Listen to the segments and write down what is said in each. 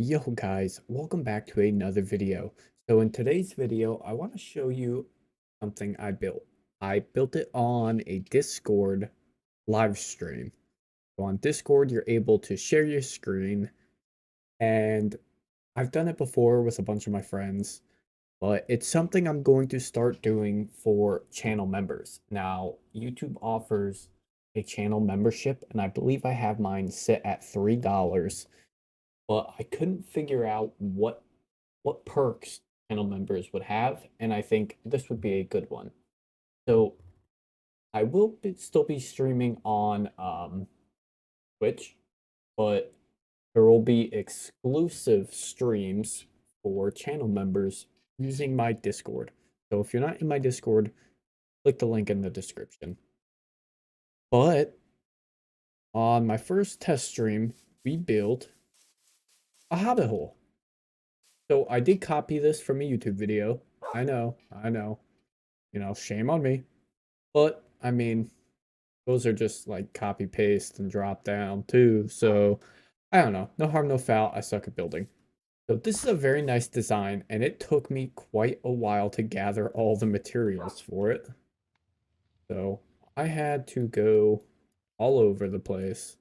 Yo guys, welcome back to another video. So in today's video, I want to show you something I built. I built it on a Discord live stream. So on Discord, you're able to share your screen, and I've done it before with a bunch of my friends, but it's something I'm going to start doing for channel members. Now, YouTube offers a channel membership, and I believe I have mine set at $3. But I couldn't figure out what perks channel members would have, and I think this would be a good one. So I will still be streaming on Twitch, but there will be exclusive streams for channel members using my Discord. So if you're not in my Discord, click the link in the description. But on my first test stream, we built a hobbit hole. So I did copy this from a YouTube video. I know. Shame on me. But I mean, those are just like copy paste and drop down too. So I don't know. No harm, no foul. I suck at building. So this is a very nice design, and it took me quite a while to gather all the materials for it. So I had to go all over the place,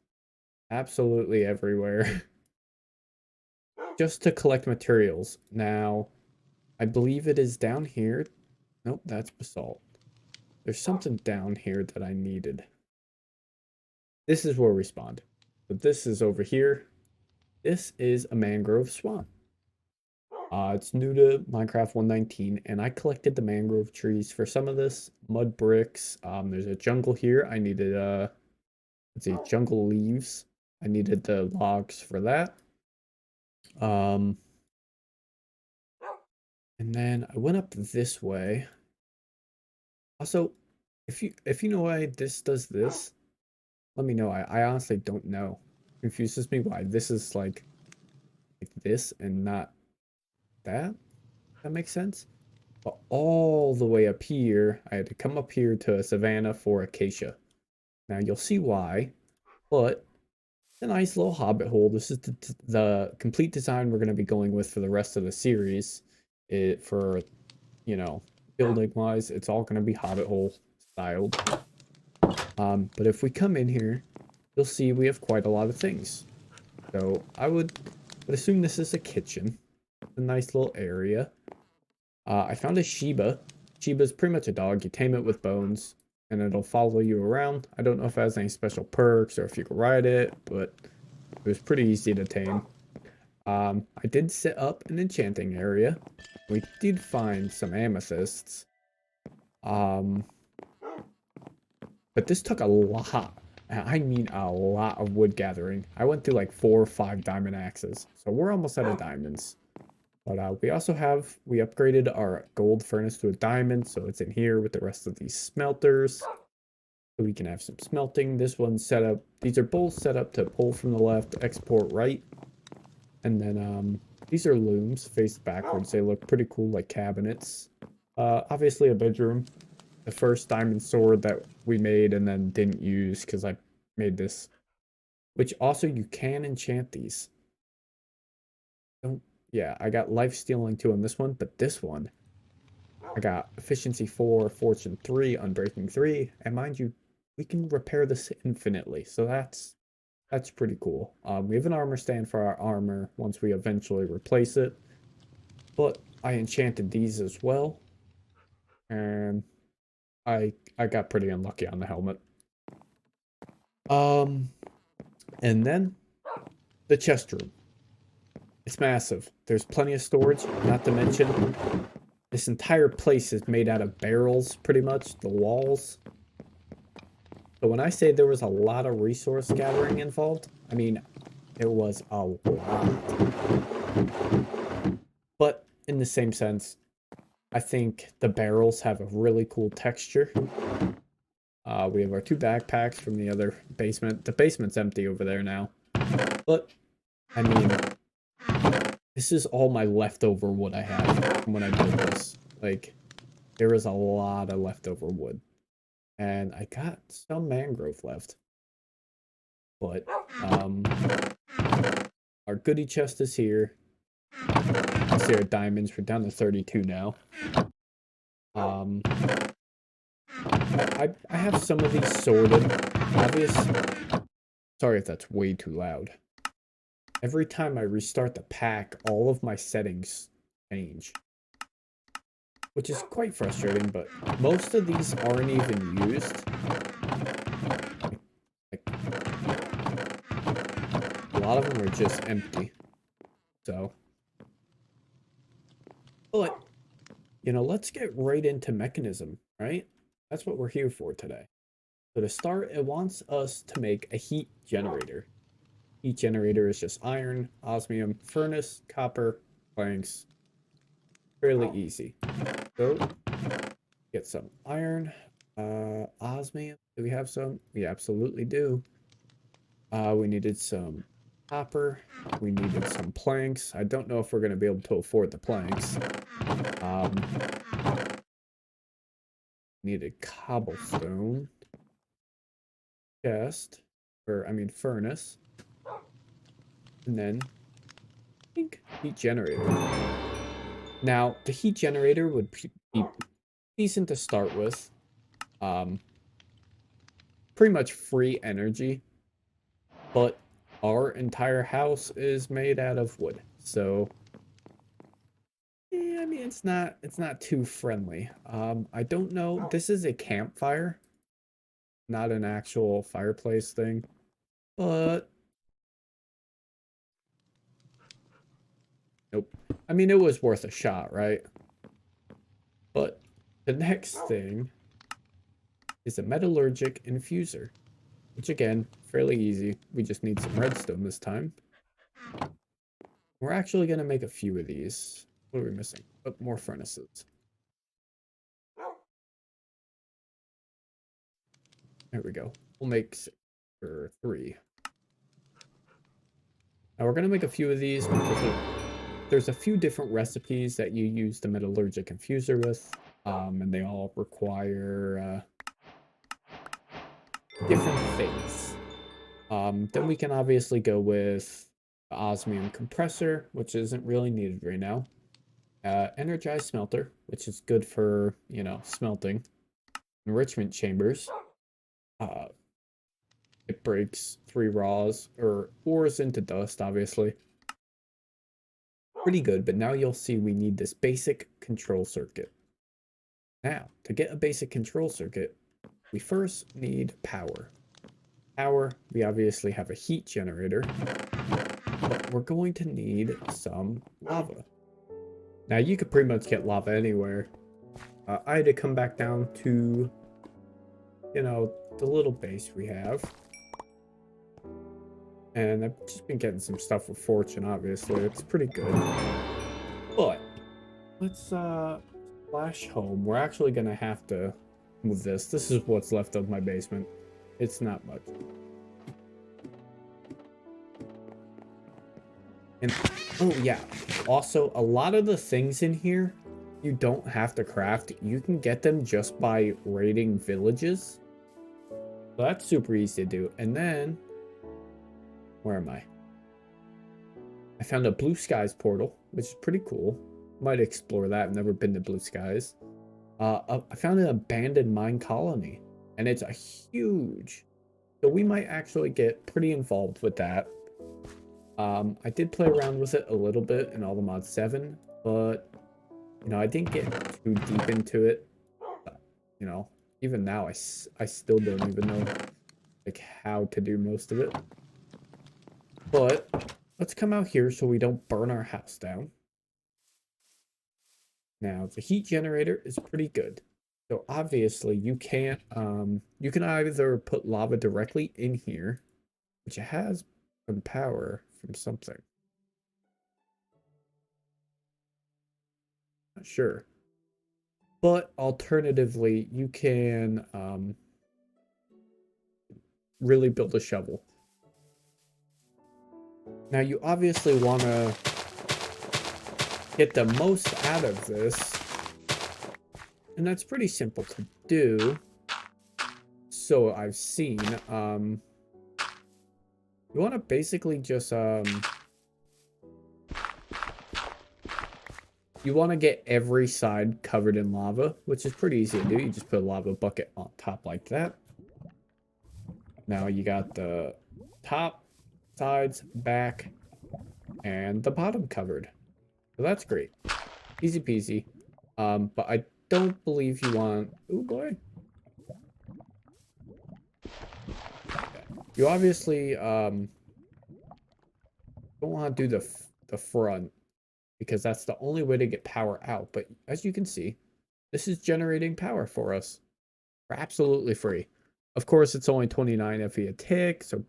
absolutely everywhere, just to collect materials. Now, I believe it is down here. Nope, that's basalt. There's something down here that I needed. This is where we spawned. But this is over here. This is a mangrove swamp. It's new to Minecraft 1.19, and I collected the mangrove trees for some of this. Mud bricks. There's a jungle here. I needed, let's see, jungle leaves. I needed the logs for that. And then I went up this way. Also, if you know why this does this, let me know. I honestly don't know. It confuses me why this is like this and not that. That makes sense. But all the way up here, I had to come up here to a savanna for acacia. Now you'll see why, but it's a nice little hobbit hole. This is the complete design we're going to be going with for the rest of the series. For, building wise, it's all going to be hobbit hole styled. But if we come in here, you'll see we have quite a lot of things. So I would assume this is a kitchen. A nice little area. I found a Shiba. Shiba's pretty much a dog. You tame it with bones, and it'll follow you around. I don't know if it has any special perks or if you can ride it, but it was pretty easy to tame. I did set up an enchanting area. We did find some amethysts. But this took a lot. I mean a lot of wood gathering. I went through like 4 or 5 diamond axes. So we're almost out of diamonds. But we upgraded our gold furnace to a diamond, so it's in here with the rest of these smelters. So we can have some smelting. This one's set up, these are both set up to pull from the left, export right. And then these are looms faced backwards. They look pretty cool, like cabinets. Obviously a bedroom. The first diamond sword that we made and then didn't use because I made this. Which also you can enchant these. Yeah, I got life stealing 2 on this one, but this one, I got efficiency 4, fortune 3, unbreaking 3, and mind you, we can repair this infinitely, so that's pretty cool. We have an armor stand for our armor once we eventually replace it, but I enchanted these as well, and I got pretty unlucky on the helmet. And then the chest room. It's massive. There's plenty of storage, not to mention this entire place is made out of barrels, pretty much, the walls. So when I say there was a lot of resource gathering involved, I mean, there was a lot. But in the same sense, I think the barrels have a really cool texture. We have our 2 backpacks from the other basement. The basement's empty over there now. But, I mean, this is all my leftover wood I have from when I built this. Like, there is a lot of leftover wood. And I got some mangrove left. But, Our goodie chest is here. Let's see our diamonds. We're down to 32 now. I have some of these sorted. Sorry if that's way too loud. Every time I restart the pack, all of my settings change, which is quite frustrating, but most of these aren't even used. A lot of them are just empty. So, but, you know, let's get right into Mekanism, right? That's what we're here for today. So to start, it wants us to make a heat generator. Heat generator is just iron, osmium, furnace, copper, planks. Fairly easy. So, get some iron, osmium. Do we have some? We absolutely do. We needed some copper. We needed some planks. I don't know if we're going to be able to afford the planks. Needed cobblestone. Chest. Furnace. And then, I think, heat generator. Now, the heat generator would be decent to start with. Pretty much free energy. But our entire house is made out of wood. So, yeah, I mean, it's not too friendly. I don't know. This is a campfire, not an actual fireplace thing. But nope. I mean, it was worth a shot, right? But the next thing is a metallurgic infuser, which again, fairly easy. We just need some redstone this time. We're actually going to make a few of these. What are we missing? Oh, more furnaces. There we go. We'll make 6 or 3. Now we're going to make a few of these because there's a few different recipes that you use the metallurgic infuser with, and they all require different things. Then we can obviously go with the osmium compressor, which isn't really needed right now. Energized smelter, which is good for, you know, smelting. Enrichment chambers. It breaks 3 raws or ores into dust, obviously. Pretty good, but now you'll see we need this basic control circuit. Now, to get a basic control circuit, we first need power. Power, we obviously have a heat generator, but we're going to need some lava. Now, you could pretty much get lava anywhere. I had to come back down to, you know, the little base we have. And I've just been getting some stuff with fortune, obviously. It's pretty good. But, let's, splash home. We're actually gonna have to move this. This is what's left of my basement. It's not much. And, oh yeah. Also, a lot of the things in here, you don't have to craft. You can get them just by raiding villages. So that's super easy to do. And then, where am I? I found a blue skies portal, which is pretty cool. Might explore that. I've never been to blue skies. I found an abandoned mine colony, and it's a huge. So we might actually get pretty involved with that. I did play around with it a little bit in Allthemod 7, but you know, I didn't get too deep into it. You know, even now I still don't even know like how to do most of it. But let's come out here so we don't burn our house down. Now, the heat generator is pretty good. So obviously you can't, you can either put lava directly in here, which has some power from something. Not sure. But alternatively, you can really build a shovel. Now you obviously want to get the most out of this, and that's pretty simple to do. So I've seen, you want to basically just you want to get every side covered in lava, which is pretty easy to do. You just put a lava bucket on top like that. Now you got the top, sides, back, and the bottom covered. So that's great. Easy peasy. But I don't believe you want... Oh boy. You obviously don't want to do the front because that's the only way to get power out. But as you can see, this is generating power for us for absolutely free. Of course, it's only 29 FE a tick, so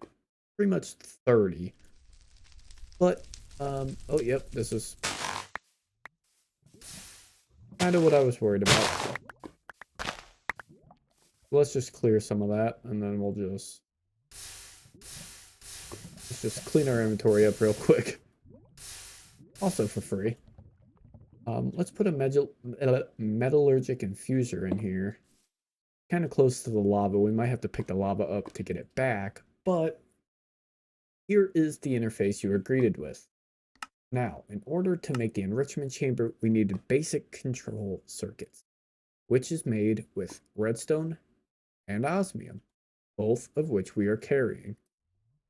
pretty much 30. But, oh, yep, this is kind of what I was worried about. Let's just clear some of that, and then let's just clean our inventory up real quick. Also for free. Let's put a metallurgic infuser in here. Kind of close to the lava. We might have to pick the lava up to get it back, but here is the interface you were greeted with. Now, in order to make the enrichment chamber, we needed basic control circuits, which is made with redstone and osmium, both of which we are carrying.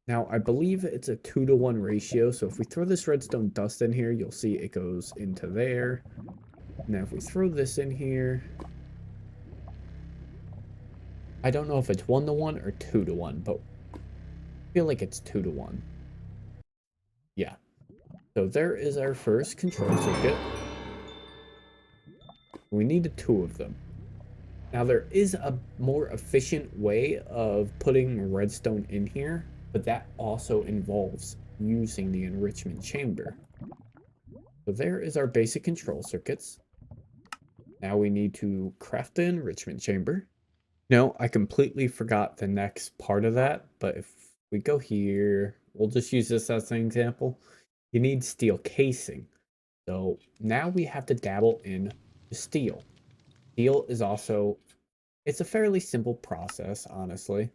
Now, I believe it's a 2-to-1 ratio, so if we throw this redstone dust in here, you'll see it goes into there. Now, if we throw this in here, I don't know if it's 1-to-1 or 2-to-1, but I feel like it's 2-to-1. Yeah. So there is our first control circuit. We needed 2 of them. Now, there is a more efficient way of putting redstone in here, but that also involves using the enrichment chamber. So there is our basic control circuits. Now we need to craft the enrichment chamber. No, I completely forgot the next part of that, but if we go here, we'll just use this as an example. You need steel casing. So now we have to dabble in the steel. Steel is also, it's a fairly simple process, honestly.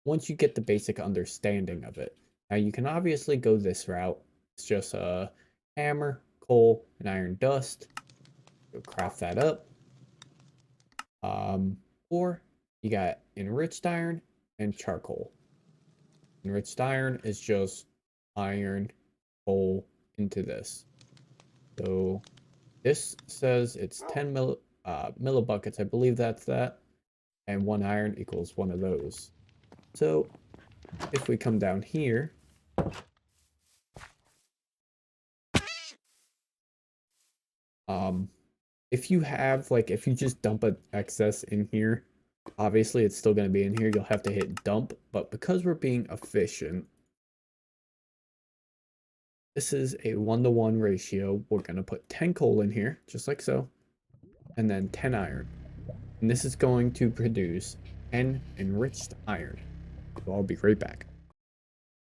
Once you get the basic understanding of it. Now you can obviously go this route. It's just a hammer, coal, and iron dust. You'll craft that up. Or you got enriched iron and charcoal. Enriched iron is just iron, coal into this. So this says it's 10 millibuckets. I believe that's that. And 1 iron equals 1 of those. So if we come down here, if you have, like, if you just dump an excess in here, obviously it's still going to be in here. You'll have to hit dump, but because we're being efficient, this is a 1-to-1 ratio. We're going to put 10 coal in here, just like so, and then 10 iron. And this is going to produce 10 enriched iron. So I'll be right back.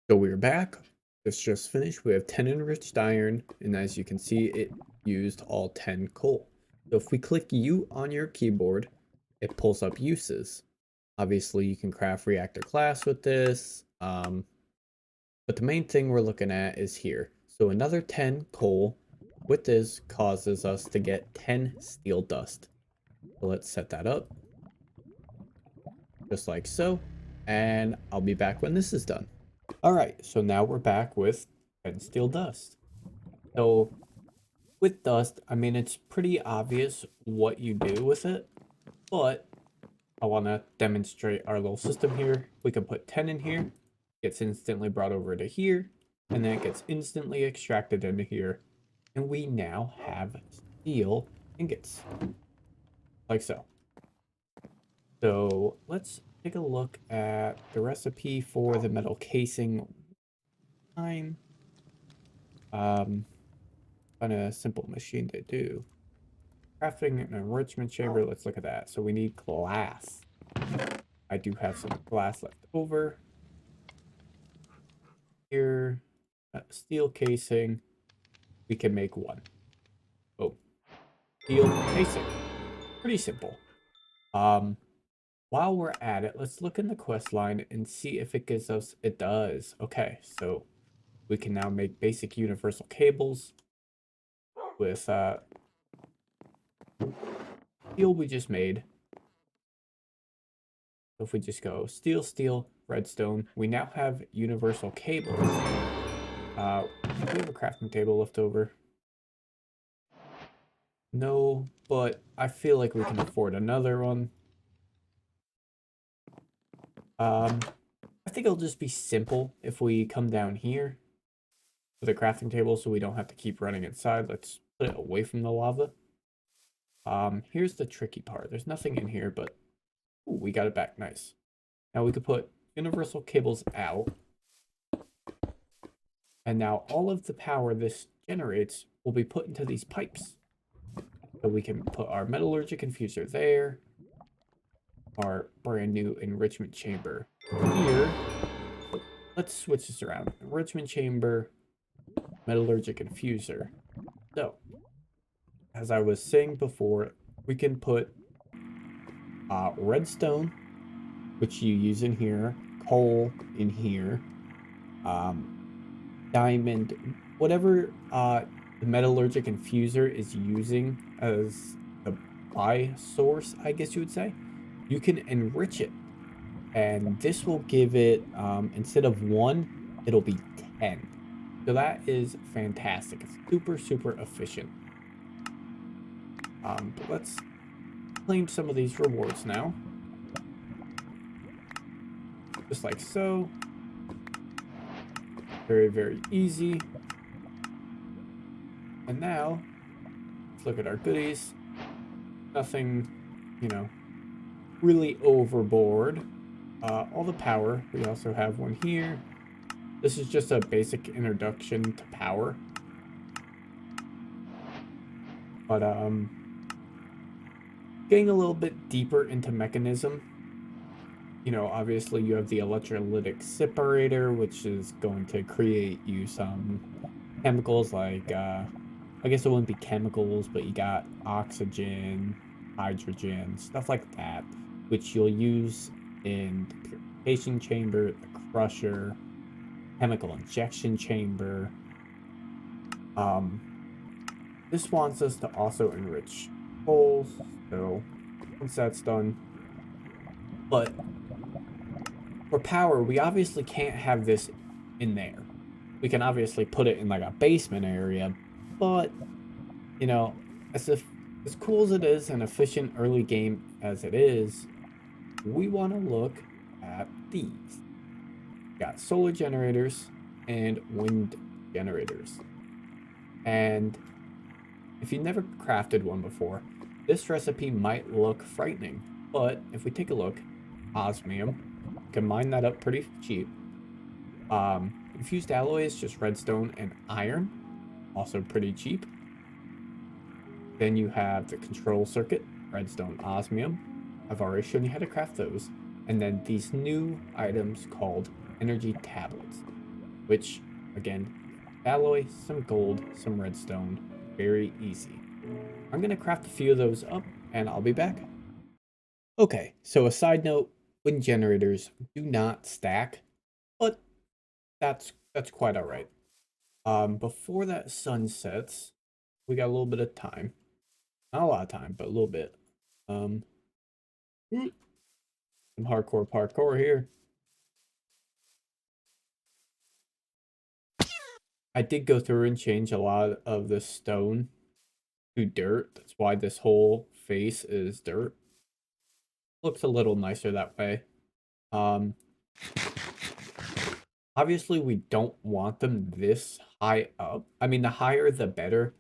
So we're back. It's just finished. We have 10 enriched iron, and as you can see, it used all 10 coal. So if we click U on your keyboard, it pulls up uses. Obviously, you can craft reactor class with this, but the main thing we're looking at is here. So another 10 coal with this causes us to get 10 steel dust. So let's set that up, just like so, and I'll be back when this is done. Alright, so now we're back with 10 steel dust. So with dust, I mean, it's pretty obvious what you do with it, but I want to demonstrate our little system here. We can put 10 in here, gets instantly brought over to here, and then it gets instantly extracted into here, and we now have steel ingots, like so. So let's take a look at the recipe for the metal casing. Kind of simple machine to do. Crafting an enrichment chamber, let's look at that. So we need glass. I do have some glass left over. Here, steel casing, we can make 1. Oh, steel casing, pretty simple. While we're at it, let's look in the quest line and see if it gives us, it does. Okay, so we can now make basic universal cables. with steel we just made. So if we just go steel, steel, redstone, we now have universal cables. We have a crafting table left over. No, but I feel like we can afford another one. I think it'll just be simple if we come down here with a crafting table so we don't have to keep running inside. Let's put it away from the lava. Here's the tricky part. There's nothing in here, but ooh, we got it back. Nice. Now we could put universal cables out. And now all of the power this generates will be put into these pipes. So we can put our metallurgic infuser there. Our brand new enrichment chamber here. Let's switch this around. Enrichment chamber, metallurgic infuser. So, as I was saying before, we can put redstone, which you use in here, coal in here, diamond, whatever the metallurgic infuser is using as the buy source, I guess you would say, you can enrich it. And this will give it, instead of 1, it'll be 10. So that is fantastic. It's super, super efficient. But let's claim some of these rewards now. Just like so. Very, very easy. And now, let's look at our goodies. Nothing, you know, really overboard. All the power. We also have one here. This is just a basic introduction to power. But, getting a little bit deeper into Mekanism, you know, obviously you have the electrolytic separator, which is going to create you some chemicals like, I guess it wouldn't be chemicals, but you got oxygen, hydrogen, stuff like that, which you'll use in the purification chamber, the crusher, chemical injection chamber. This wants us to also enrich coals, so once that's done. But for power, we obviously can't have this in there. We can obviously put it in like a basement area, but you know, as cool as it is and efficient early game as it is, we want to look at these. We got solar generators and wind generators. And if you never crafted one before, this recipe might look frightening, but if we take a look, osmium, you can mine that up pretty cheap. Infused alloy is just redstone and iron, also pretty cheap. Then you have the control circuit, redstone, osmium. I've already shown you how to craft those. And then these new items called energy tablets, which, again, alloy, some gold, some redstone, very easy. I'm going to craft a few of those up, and I'll be back. Okay, so a side note, wind generators do not stack, but that's quite alright. Before that sun sets, we got a little bit of time. Not a lot of time, but a little bit. Some hardcore parkour here. I did go through and change a lot of the stone to dirt. That's why this whole face is dirt. Looks a little nicer that way. Obviously, we don't want them this high up. I mean, the higher the better.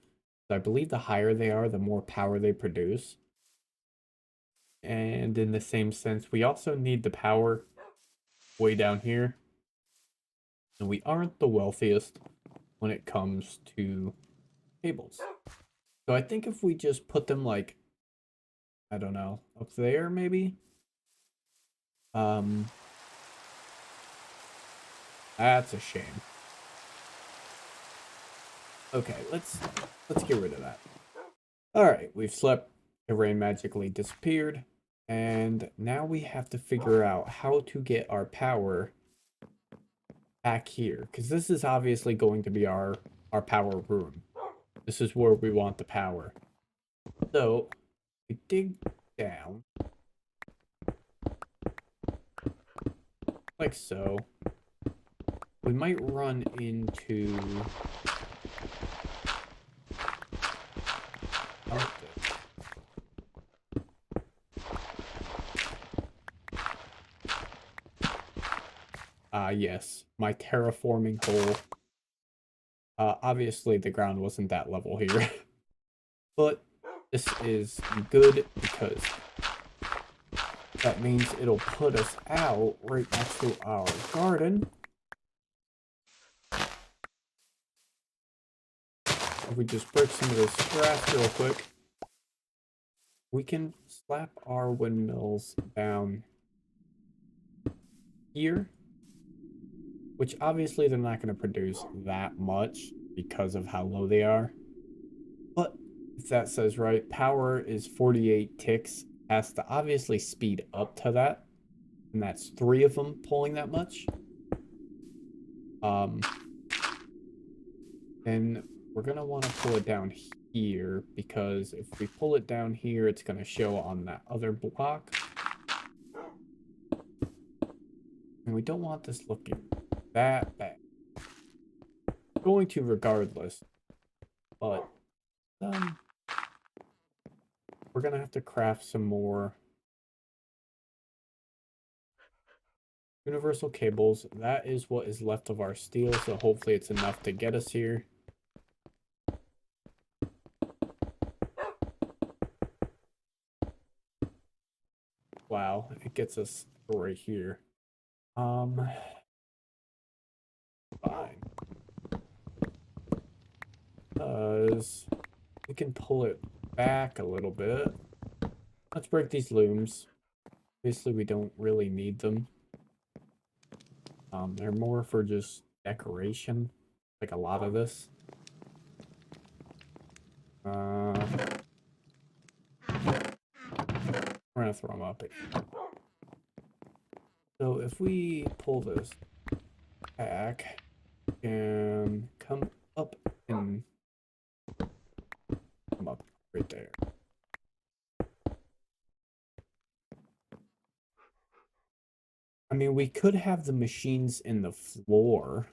I believe the higher they are, the more power they produce. And in the same sense, we also need the power way down here. And we aren't the wealthiest when it comes to cables. So I think if we just put them like, I don't know, up there maybe? That's a shame. Okay, let's get rid of that. Alright, we've slept, the rain magically disappeared, and now we have to figure out how to get our power back here, because this is obviously going to be our power room. This is where we want the power. So we dig down like so. We might run into something. Yes, my terraforming hole. Obviously the ground wasn't that level here, but this is good because that means it'll put us out right next to our garden. If we just break some of this grass real quick, we can slap our windmills down here, which obviously they're not going to produce that much because of how low they are. But if that says right, power is 48 ticks, has to obviously speed up to that, and that's 3 of them pulling that much. And we're going to want to pull it down here, because if we pull it down here, it's going to show on that other block. And we don't want this looking that bad. Going to regardless, but we're going to have to craft some more universal cables. That is what is left of our steel, so hopefully it's enough to get us here. Wow, it gets us right here. Fine. Because we can pull it back a little bit. Let's break these looms. Obviously, we don't really need them. They're more for just decoration, like a lot of this. We're gonna throw them up. So if we pull this back and come up and come up right there. I mean, we could have the machines in the floor.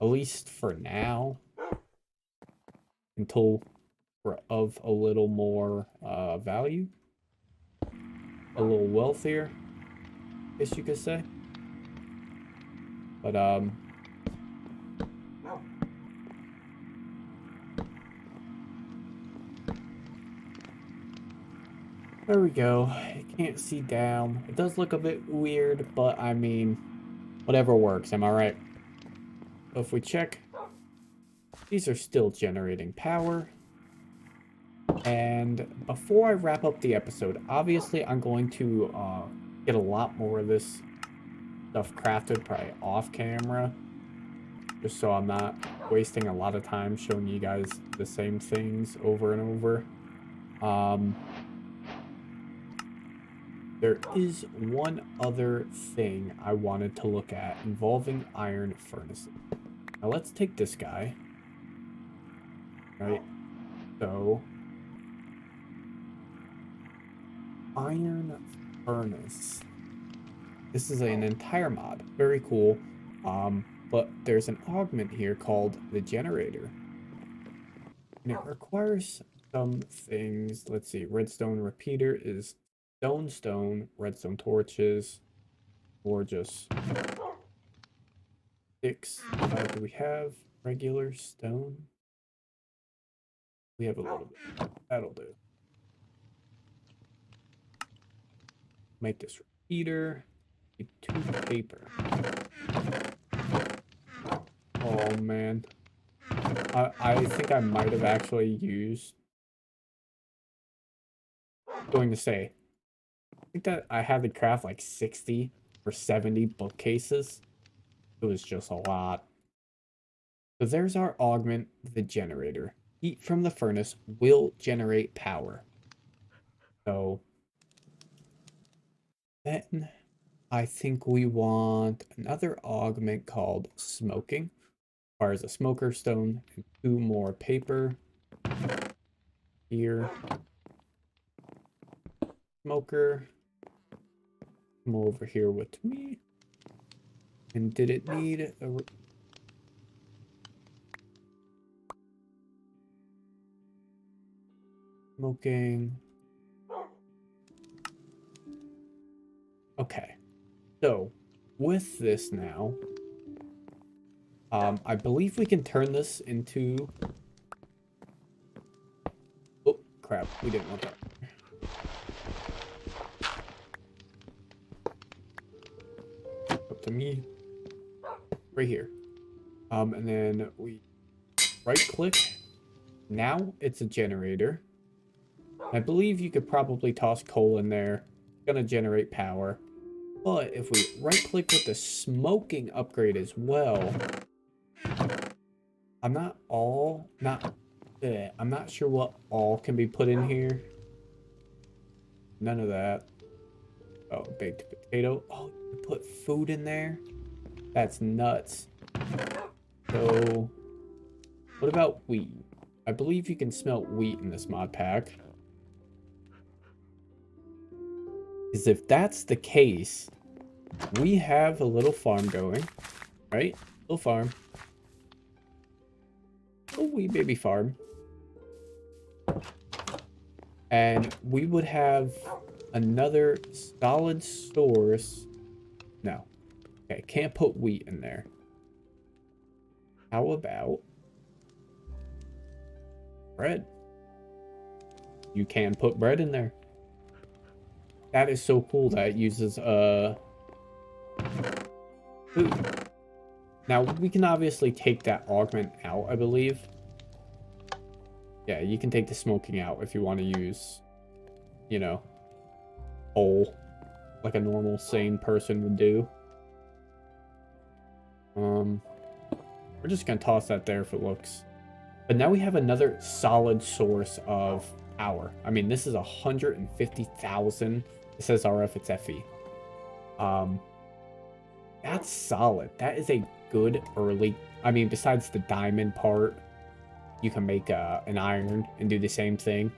At least for now. Until we're of a little more value. A little wealthier, I guess you could say. But, there we go. I can't see down. It does look a bit weird, but I mean, whatever works, am I right? So if we check, these are still generating power. And before I wrap up the episode, obviously I'm going to get a lot more of this stuff crafted, probably off camera, just so I'm not wasting a lot of time showing you guys the same things over and over. There is one other thing I wanted to look at involving iron furnaces. Now let's take this guy. Right, so iron furnace. This is an entire mod, very cool. But there's an augment here called the generator, and it requires some things. Let's see, redstone repeater is stone, redstone torches, or just sticks. Do we have regular stone? We have a little bit. That'll do. Make this repeater. Two paper. Oh man. I think I might have actually used. Going to say. I think that I had to craft like 60 or 70 bookcases. It was just a lot. So there's our augment, the generator. Heat from the furnace will generate power. So then I think we want another augment called smoking. requires a smoker stone and 2 more paper. Here. Smoker. Come over here with me. And did it need a... Smoking. Okay. So, with this now, I believe we can turn this into... Oh, crap. We didn't want that. Up to me. Right here. And then we right-click. Now it's a generator. I believe you could probably toss coal in there. It's gonna generate power. But if we right-click with the smoking upgrade as well... I'm not sure what all can be put in here. None of that. Oh, baked potato. Oh, you put food in there? That's nuts. So, what about wheat? I believe you can smelt wheat in this mod pack. Because if that's the case, we have a little farm going, right? Little farm. A wee baby farm. And we would have another solid source. No. Okay, can't put wheat in there. How about bread? You can put bread in there. That is so cool that it uses food. Now, we can obviously take that augment out, I believe. Yeah, you can take the smoking out if you want to use, you know, coal, like a normal, sane person would do. We're just going to toss that there for looks. But now we have another solid source of power. I mean, this is 150,000. It says RF, it's FE. That's solid. That is a good early... I mean, besides the diamond part, you can make an iron and do the same thing.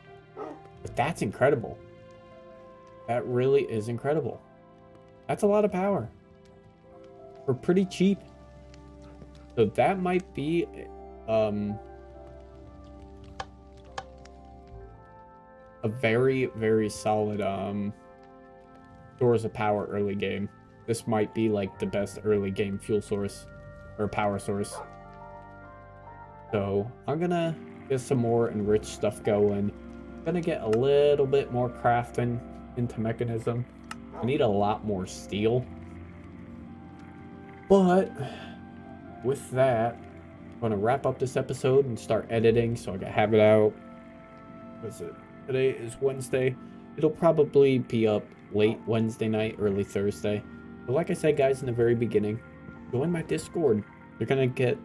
But that's incredible. That really is incredible. That's a lot of power. For pretty cheap. So that might be... a very, very solid source of power early game. This might be like the best early game fuel source or power source. So I'm gonna get some more enriched stuff going. I'm gonna get a little bit more crafting into Mekanism. I need a lot more steel. But with that, I'm gonna wrap up this episode and start editing so I can have it out. What's it? Today is Wednesday. It'll probably be up late Wednesday night, early Thursday. But like I said, guys, in the very beginning, join my Discord. You're gonna get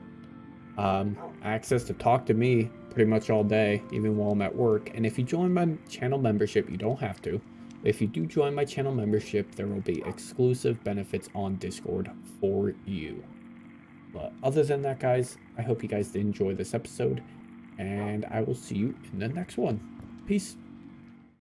access to talk to me pretty much all day, even while I'm at work. And if you join my channel membership, you don't have to. If you do join my channel membership, there will be exclusive benefits on Discord for you. But other than that, guys, I hope you guys did enjoy this episode, and I will see you in the next one. Peace.